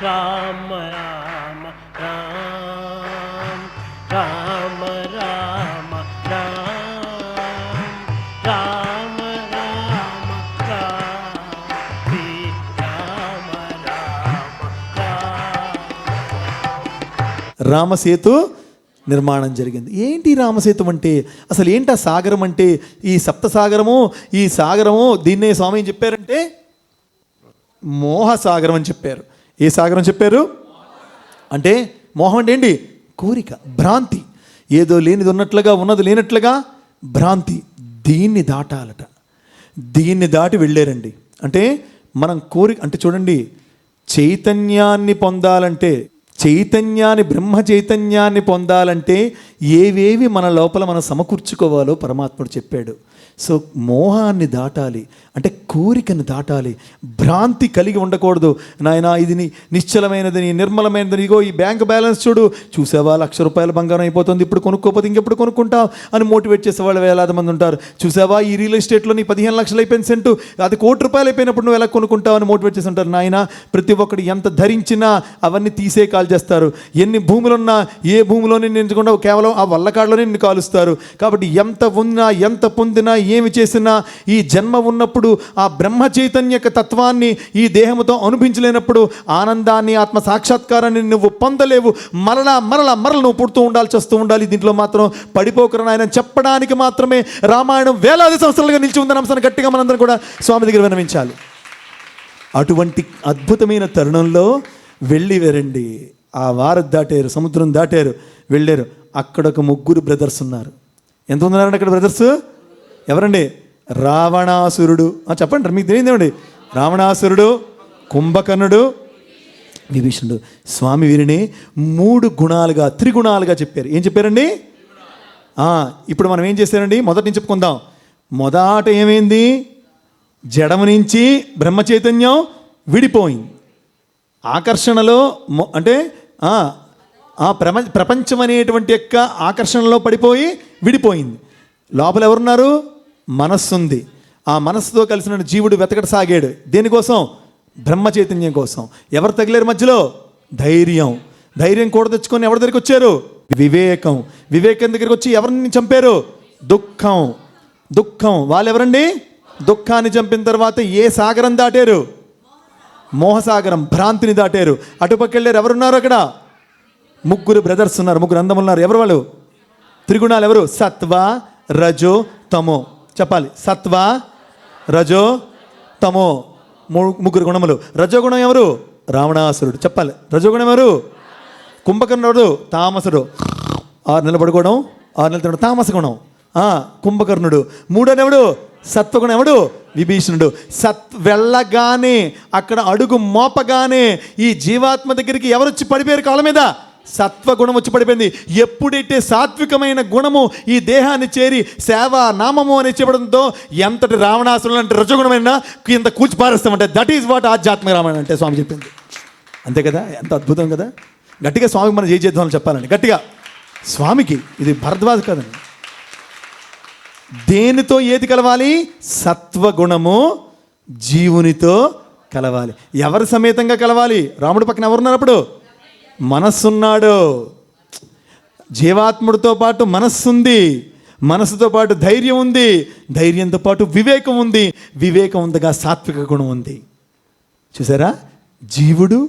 రామ రామ రామ రామ రామ రామ రామ రామ రామ రామసేతు నిర్మాణం జరిగింది. ఏంటి రామసేతు అంటే? అసలు ఏంటి ఆ సాగరం అంటే? ఈ సప్తసాగరము, ఈ సాగరము దీన్నే స్వామి ఏం చెప్పారంటే మోహసాగరం అని చెప్పారు. ఏ సాగరం చెప్పారు అంటే? మోహం అంటే ఏంటి? కోరిక, భ్రాంతి. ఏదో లేనిది ఉన్నట్లుగా, ఉన్నది లేనట్లుగా భ్రాంతి. దీన్ని దాటాలట. దీన్ని దాటి వెళ్ళారండి. అంటే మనం కోరిక అంటే చూడండి, చైతన్యాన్ని పొందాలంటే, చైతన్యాన్ని, బ్రహ్మ చైతన్యాన్ని పొందాలంటే ఏవేవి మన లోపల మనం సమకూర్చుకోవాలో పరమాత్ముడు చెప్పాడు. సో మోహాన్ని దాటాలి అంటే కోరికను దాటాలి. భ్రాంతి కలిగి ఉండకూడదు. నాయన ఇది నిశ్చలమైనది, నిర్మలమైనది, ఇగో ఈ బ్యాంక్ బ్యాలెన్స్ చూడు, చూసావా ₹1,00,000 బంగారం అయిపోతుంది, ఇప్పుడు కొనుక్కోపోతే ఇంకెప్పుడు కొనుక్కుంటావు అని మోటివేట్ చేసేవాళ్ళు వేలాది మంది ఉంటారు. చూసావా ఈ రియల్ ఎస్టేట్లో నీ 15 లక్షలు అయిపోయిన సెంటు, అది ₹1,00,00,000 అయిపోయినప్పుడు నువ్వు ఎలా కొనుక్కుంటావు అని మోటివేట్ చేసి ఉంటారు. నాయన ప్రతి ఒక్కడు ఎంత ధరించినా అవన్నీ తీసే కాల్ చేస్తారు. ఎన్ని భూములున్నా ఏ భూమిలోనే నించకుండా కేవలం ఆ వల్లకాడులోనే నిన్ను కాలుస్తారు. కాబట్టి ఎంత ఉన్నా, ఎంత పొందినా, ఏమి చేసినా ఈ జన్మ ఉన్నప్పుడు ఆ బ్రహ్మ చైతన్య తత్వాన్ని ఈ దేహంతో అనుభవించలేనప్పుడు ఆనందాన్ని, ఆత్మ సాక్షాత్కారాన్ని నువ్వు పొందలేవు. మరలా మరలా మరల నువ్వు పుడుతూ ఉండాలి, చేస్తూ ఉండాలి. దీంట్లో మాత్రం పడిపోకరని ఆయన చెప్పడానికి మాత్రమే రామాయణం వేలాది సంవత్సరాలుగా నిలిచి ఉందని అంశాన్ని గట్టిగా మనందరం కూడా స్వామి దగ్గర వినమించాలి. అటువంటి అద్భుతమైన తరుణంలో వెళ్ళిరండి. ఆ వారం దాటారు, సముద్రం దాటారు, వెళ్ళారు. అక్కడ ఒక 3 బ్రదర్స్ ఉన్నారు. ఎంతమంది ఉన్నారండి అక్కడ బ్రదర్స్? ఎవరండి? రావణాసురుడు. చెప్పండి, మీకు తెలియదేమండి? రావణాసురుడు, కుంభకర్ణుడు, విభీషణుడు. స్వామి వీరిని 3 గుణాలుగా, త్రిగుణాలుగా చెప్పారు. ఏం చెప్పారండి? ఇప్పుడు మనం ఏం చేశారండి? మొదటి నుంచి చెప్పుకుందాం. మొదట ఏమైంది? జడము నుంచి బ్రహ్మ చైతన్యం విడిపోయింది. ఆకర్షణలో అంటే ప్రపంచం అనేటువంటి యొక్క ఆకర్షణలో పడిపోయి విడిపోయింది. లోపల ఎవరున్నారు? మనస్సుంది. ఆ మనస్సుతో కలిసిన జీవుడు వెతకసాగాడు. దేనికోసం? బ్రహ్మ చైతన్యం కోసం. ఎవరు తగిలేరు మధ్యలో? ధైర్యం. ధైర్యం కూడా తెచ్చుకొని ఎవరి దగ్గరికి వచ్చారు? వివేకం. వివేకం దగ్గరికి వచ్చి ఎవరిని చంపారు? దుఃఖం. దుఃఖం వాళ్ళు ఎవరండి? దుఃఖాన్ని చంపిన తర్వాత ఏ సాగరం దాటారు? మోహసాగరం, భ్రాంతిని దాటారు. అటుపక్కెళ్ళారు. ఎవరున్నారు అక్కడ? 3 బ్రదర్స్ ఉన్నారు, 3 అందములు ఉన్నారు. ఎవరు వాళ్ళు? త్రిగుణాలు ఎవరు? సత్వ, రజో, తమో. చెప్పాలి. సత్వ, రజో, తమో, 3 గుణములు. రజోగుణం ఎవరు? రావణాసురుడు. చెప్పాలి. రజోగుణం ఎవరు? కుంభకర్ణుడు. తామసుడు. 6 నెలలు పడుకోవడం, 6 నెలలు తినడం, తామస గుణం. కుంభకర్ణుడు. 3 ఎవడు? సత్వగుణం. ఎవడు? విభీషణుడు. వెళ్ళగానే, అక్కడ అడుగు మోపగానే ఈ జీవాత్మ దగ్గరికి ఎవరొచ్చి పడిపోయారు కాళ్ళ మీద? సత్వగుణం వచ్చి పడిపోయింది. ఎప్పుడైతే సాత్వికమైన గుణము ఈ దేహాన్ని చేరి సేవ, నామము అని చెప్పడంతో ఎంతటి రావణాసురులు అంటే రజగుణమైనా ఇంత కూర్చి పారేస్తామంటే దట్ ఈజ్ వాట్ ఆధ్యాత్మిక రామాయణం అంటే స్వామి చెప్పింది. అంతే కదా? ఎంత అద్భుతం కదా? గట్టిగా స్వామికి మనం చేద్దామని చెప్పాలండి. గట్టిగా స్వామికి. ఇది భరద్వాజ్ కదండి. దేనితో ఏది కలవాలి? సత్వగుణము జీవునితో కలవాలి. ఎవరి సమేతంగా కలవాలి? రాముడి పక్కన ఎవరున్నారు అప్పుడు? మనస్సున్నాడు. జీవాత్ముడితో పాటు మనస్సుంది. మనసుతో పాటు ధైర్యం ఉంది. ధైర్యంతో పాటు వివేకం ఉంది. వివేకం ఉందగా సాత్విక గుణం ఉంది. చూసారా? జీవుడు,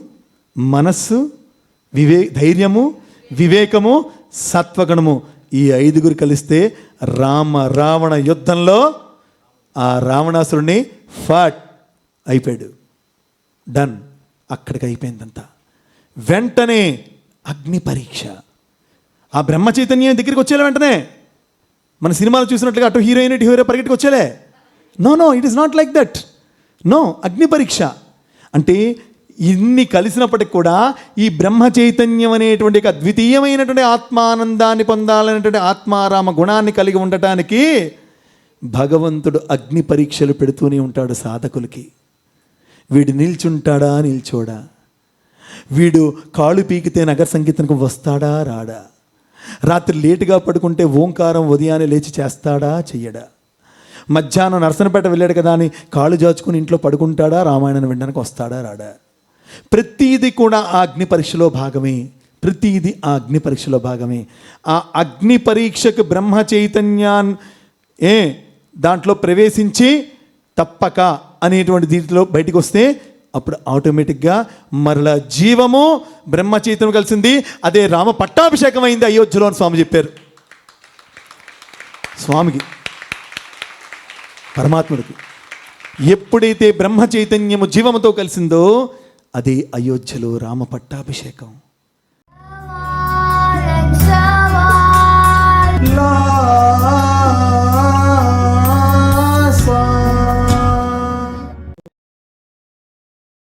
మనస్సు, ధైర్యము, వివేకము, సత్వగుణము, ఈ 5 కలిస్తే రావణ యుద్ధంలో ఆ రావణాసురుడిని ఫాట్ అయిపోయాడు. డన్. అక్కడికి అయిపోయిందంతా. వెంటనే అగ్ని పరీక్ష. ఆ బ్రహ్మ చైతన్యం దగ్గరికి వచ్చేలే వెంటనే. మన సినిమాలు చూసినట్లుగా అటు హీరోయిన్ ఇటు హీరో పరిగెట్టుకు వచ్చేలే. No, it is not like that. No, అగ్ని పరీక్ష అంటే ఇన్ని కలిసినప్పటికి కూడా ఈ బ్రహ్మ చైతన్యం అనేటువంటి అద్వితీయమైనటువంటి ఆత్మానందాన్ని పొందాలనేటువంటి ఆత్మారామ గుణాన్ని కలిగి ఉండటానికి భగవంతుడు అగ్ని పరీక్షలు పెడుతూనే ఉంటాడు సాధకులకి. వీడు నిల్చుంటాడా, నిల్చోడా? వీడు కాళ్ళు పీకితే నగర సంగీతానికి వస్తాడా, రాడా? రాత్రి లేటుగా పడుకుంటే ఓంకారం ఉదయాన్నే లేచి చేస్తాడా, చెయ్యడా? మధ్యాహ్నం నరసనపేట వెళ్ళాడు కదా అని కాళ్ళు జాచుకుని ఇంట్లో పడుకుంటాడా, రామాయణం వినడానికి వస్తాడా, రాడా? ప్రతీది కూడా ఆ అగ్ని పరీక్షలో భాగమే. ప్రతీది ఆ అగ్ని పరీక్షలో భాగమే. ఆ అగ్ని పరీక్షకు బ్రహ్మ చైతన్యాన్ని దాంట్లో ప్రవేశించి తప్పక అనేటువంటి దీంట్లో బయటికి వస్తే అప్పుడు ఆటోమేటిక్గా మరలా జీవము బ్రహ్మ చైతన్యం కలిసింది. అదే రామ పట్టాభిషేకం అయింది అయోధ్యలో అని స్వామి చెప్పారు. స్వామికి, పరమాత్ముడికి ఎప్పుడైతే బ్రహ్మ చైతన్యము జీవముతో కలిసిందో అదే అయోధ్యలో రామ పట్టాభిషేకం. Lord.